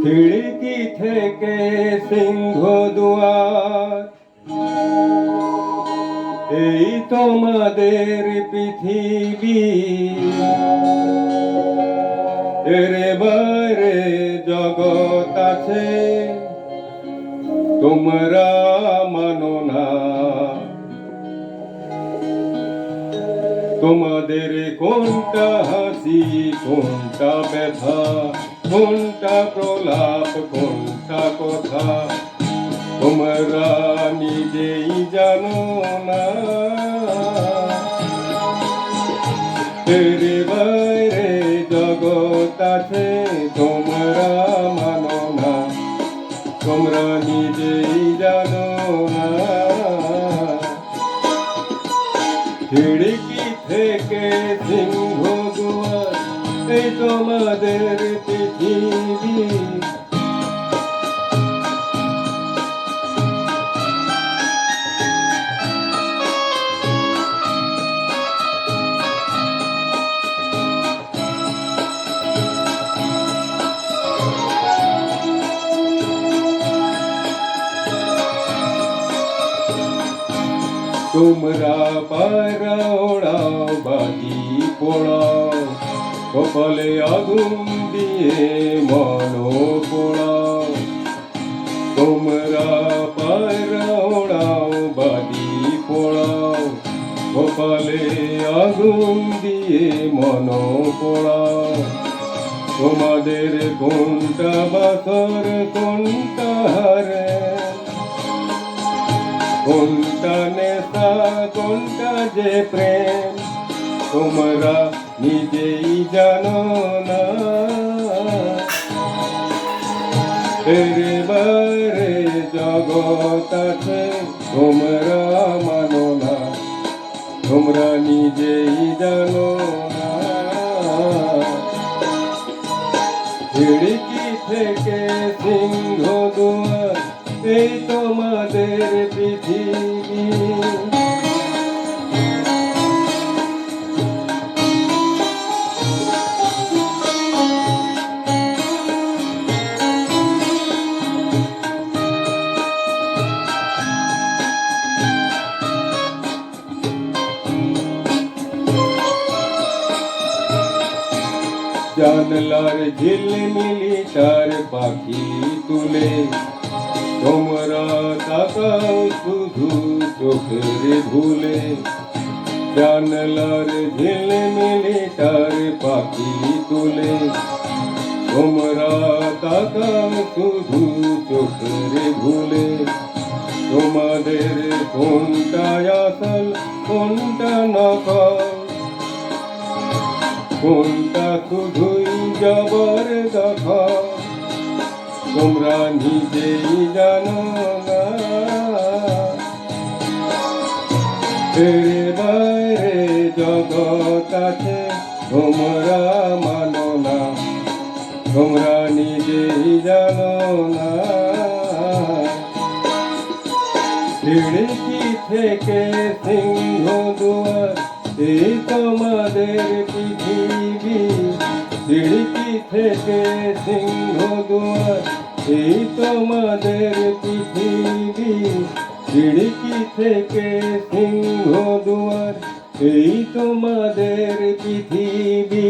খিড়কি থেকে সিংহ দুয়ার, এই তোমাদের পৃথিবী। এর বাইরে জগৎ আছে, তোমরা মানো না। তোমাদের কোনটা হাসি, কোনটা ব্যথা, কোনটা প্রলাপ, কোনটা কথা, তোমরা নিজেই জানো না। এর বাইরে জগৎ আছে, তোমরা মানো না। তোমরা নিজেই জানো না। খিড়কি থেকে সিংহ দুয়ার, এই তোমাদের পৃথিবী। তোমরা পায়রা ওড়াও, বাজি পোড়াও, কপালে আগুন দিয়ে মন পোড়াও। তোমরা পায়রা ওড়াও, বাজি পোড়াও, কপালে আগুন দিয়ে মন পোড়াও। তোমাদের কোনটা বাসর, কোনটা হারে, কোনটা নেশা, কোনটা যে প্রেম, তোমরা নিজেই জানো না। এর বাইরে জগৎ আছে, তোমরা মানো না। তোমরা নিজেই জানো না। খিড়কি থেকে সিংহ দুয়ার, এই তোমাদের পৃথিবী। জানলার ঝিলমিলি তার পাখি তুলে, তোমরা তাকাও শুধু চোখের ভুলে। জানলার ঝিলমিলি তার পাখি তুলে, তোমরা তাকাও শুধু চোখের ভুলে। তোমাদের কোনটা আসল, কোনটা নকল, কোনটা শুধুই জবর দখল, তোমরা নিজেই জানো না। এর বাইরে জগৎ আছে, তোমরা মানো না। তোমরা নিজেই জানো না। খিড়কি থেকে সিংহ দুয়ার, এই তোমাদের পৃথিবী। খিড়কি থেকে সিংহ দুয়ার, এই তোমাদের পৃথিবী। খিড়কি থেকে সিংহ দুয়ার, এই তোমাদের পৃথিবী।